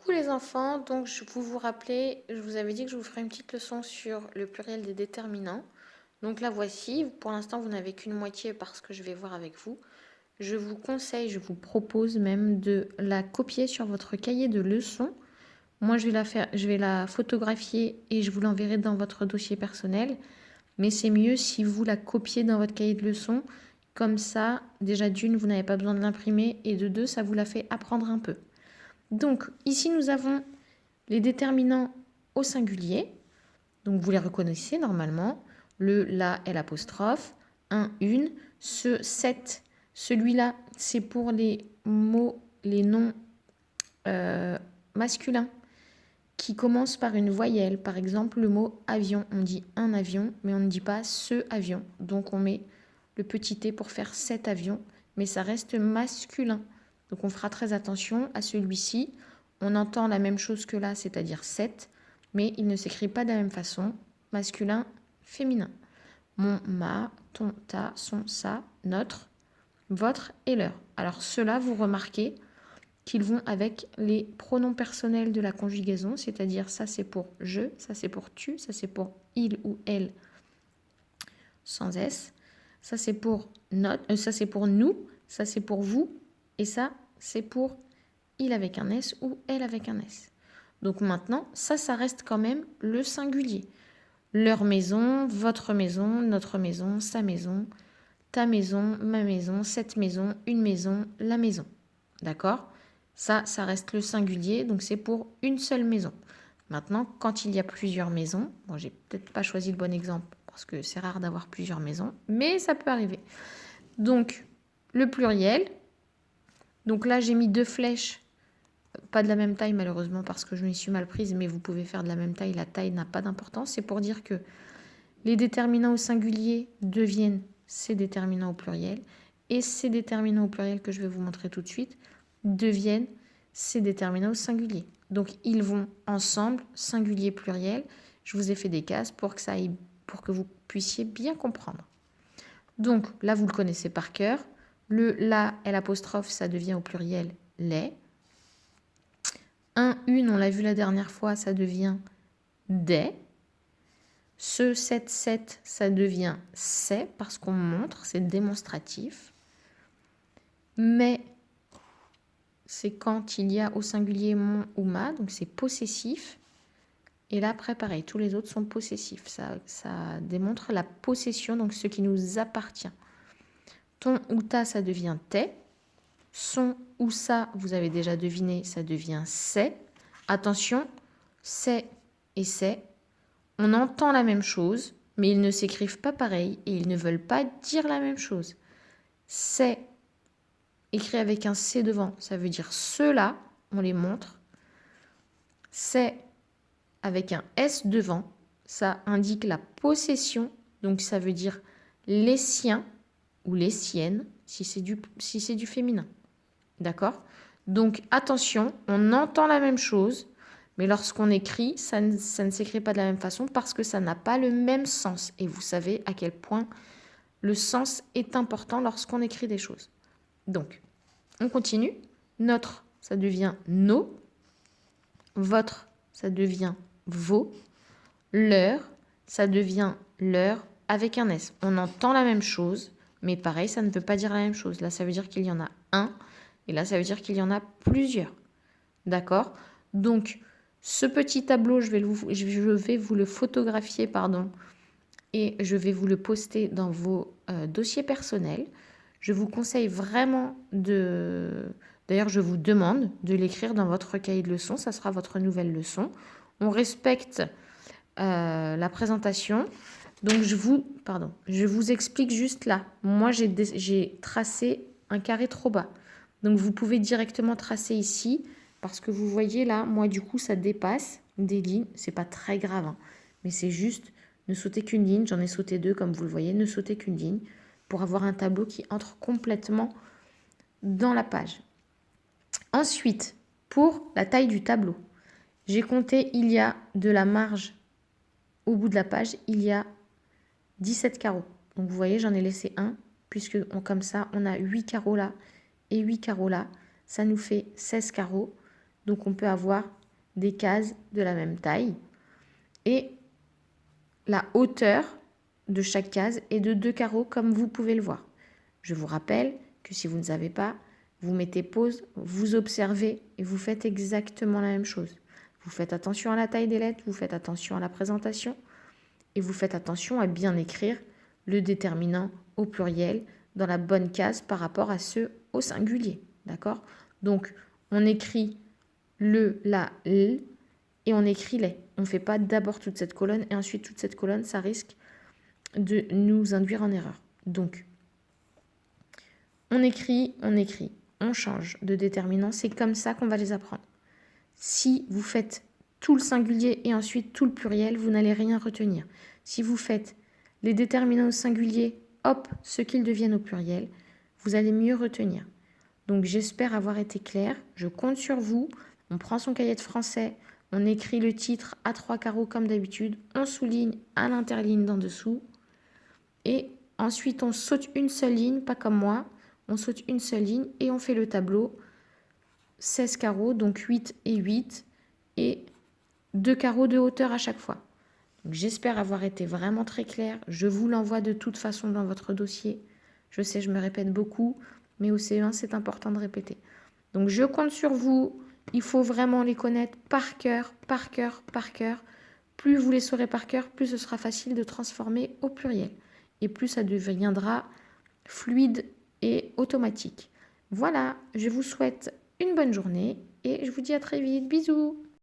Coucou les enfants, donc vous vous rappelez, je vous avais dit que je vous ferais une petite leçon sur le pluriel des déterminants. Donc la voici, pour l'instant vous n'avez qu'une moitié parce que je vais voir avec vous. Je vous conseille, je vous propose même de la copier sur votre cahier de leçons. Moi je vais la photographier et je vous l'enverrai dans votre dossier personnel. Mais c'est mieux si vous la copiez dans votre cahier de leçons. Comme ça, déjà d'une, vous n'avez pas besoin de l'imprimer et de deux, ça vous la fait apprendre un peu. Donc ici nous avons les déterminants au singulier, donc vous les reconnaissez normalement, le, la et l'apostrophe, un, une, ce, cette, celui-là c'est pour les mots, les noms masculins qui commencent par une voyelle. Par exemple le mot avion, on dit un avion, mais on ne dit pas ce avion, donc on met le petit t pour faire cet avion, mais ça reste masculin. Donc on fera très attention à celui-ci. On entend la même chose que là, c'est-à-dire 7, mais il ne s'écrit pas de la même façon, masculin, féminin. Mon, ma, ton, ta, son, sa, notre, votre et leur. Alors ceux-là, vous remarquez qu'ils vont avec les pronoms personnels de la conjugaison, c'est-à-dire ça c'est pour je, ça c'est pour tu, ça c'est pour il ou elle sans S, ça c'est pour notre, ça c'est pour nous, ça c'est pour vous, et ça c'est pour il avec un S ou elle avec un S. Donc maintenant, ça reste quand même le singulier. Leur maison, votre maison, notre maison, sa maison, ta maison, ma maison, cette maison, une maison, la maison. D'accord? Ça reste le singulier, donc c'est pour une seule maison. Maintenant, quand il y a plusieurs maisons, bon, j'ai peut-être pas choisi le bon exemple parce que c'est rare d'avoir plusieurs maisons, mais ça peut arriver. Donc, le pluriel. Donc là, j'ai mis 2 flèches, pas de la même taille malheureusement parce que je m'y suis mal prise, mais vous pouvez faire de la même taille. La taille n'a pas d'importance. C'est pour dire que les déterminants au singulier deviennent ces déterminants au pluriel et ces déterminants au pluriel que je vais vous montrer tout de suite deviennent ces déterminants au singulier. Donc ils vont ensemble, singulier, pluriel. Je vous ai fait des cases pour que vous puissiez bien comprendre. Donc là, vous le connaissez par cœur. Le la et l'apostrophe, ça devient au pluriel les. Un, une, on l'a vu la dernière fois, ça devient des. Ce 7, ça devient c'est parce qu'on montre, c'est démonstratif. Mais c'est quand il y a au singulier mon ou ma, donc c'est possessif. Et là, après, pareil, tous les autres sont possessifs. Ça démontre la possession, donc ce qui nous appartient. Ton ou ta, ça devient tes. Son ou ça, vous avez déjà deviné, ça devient c'est. Attention, c'est et c'est. On entend la même chose, mais ils ne s'écrivent pas pareil et ils ne veulent pas dire la même chose. C'est écrit avec un C devant, ça veut dire ceux-là, on les montre. C'est avec un S devant, ça indique la possession, donc ça veut dire les siens ou les siennes si c'est du féminin. D'accord? Donc attention, on entend la même chose, mais lorsqu'on écrit, ça ne s'écrit pas de la même façon parce que ça n'a pas le même sens. Et vous savez à quel point le sens est important lorsqu'on écrit des choses. Donc, on continue. Notre, ça devient nos. Votre, ça devient vos. Leur, ça devient leur avec un S. On entend la même chose, mais pareil, ça ne veut pas dire la même chose. Là, ça veut dire qu'il y en a un, et là, ça veut dire qu'il y en a plusieurs. D'accord? Donc, ce petit tableau, je vais vous le photographier, et je vais vous le poster dans vos dossiers personnels. Je vous conseille vraiment D'ailleurs, je vous demande de l'écrire dans votre cahier de leçons. Ça sera votre nouvelle leçon. On respecte la présentation. Donc, je vous explique juste là. Moi, j'ai tracé un carré trop bas. Donc, vous pouvez directement tracer ici. Parce que vous voyez là, moi, du coup, ça dépasse des lignes. C'est pas très grave, hein, mais c'est juste ne sauter qu'une ligne. J'en ai sauté 2, comme vous le voyez. Ne sauter qu'une ligne pour avoir un tableau qui entre complètement dans la page. Ensuite, pour la taille du tableau, j'ai compté, il y a de la marge au bout de la page, il y a 17 carreaux. Donc vous voyez, j'en ai laissé un, puisque comme ça, on a 8 carreaux là et 8 carreaux là. Ça nous fait 16 carreaux. Donc, on peut avoir des cases de la même taille. Et la hauteur de chaque case est de 2 carreaux, comme vous pouvez le voir. Je vous rappelle que si vous ne savez pas, vous mettez pause, vous observez et vous faites exactement la même chose. Vous faites attention à la taille des lettres, vous faites attention à la présentation et vous faites attention à bien écrire le déterminant au pluriel dans la bonne case par rapport à ceux au singulier. D'accord? Donc, on écrit le, la, l et on écrit les. On ne fait pas d'abord toute cette colonne et ensuite toute cette colonne, ça risque de nous induire en erreur. Donc, on écrit, on change de déterminant. C'est comme ça qu'on va les apprendre. Si vous faites tout le singulier et ensuite tout le pluriel, vous n'allez rien retenir. Si vous faites les déterminants au singulier, hop, ce qu'ils deviennent au pluriel, vous allez mieux retenir. Donc j'espère avoir été claire. Je compte sur vous. On prend son cahier de français, on écrit le titre à 3 carreaux comme d'habitude, on souligne à l'interligne d'en dessous et ensuite on saute une seule ligne, pas comme moi, on saute une seule ligne et on fait le tableau 16 carreaux, donc 8 et 8 et 2 carreaux de hauteur à chaque fois. Donc j'espère avoir été vraiment très claire. Je vous l'envoie de toute façon dans votre dossier. Je sais, je me répète beaucoup, mais au CE1, c'est important de répéter. Donc je compte sur vous. Il faut vraiment les connaître par cœur, par cœur, par cœur. Plus vous les saurez par cœur, plus ce sera facile de transformer au pluriel. Et plus ça deviendra fluide et automatique. Voilà, je vous souhaite une bonne journée et je vous dis à très vite. Bisous!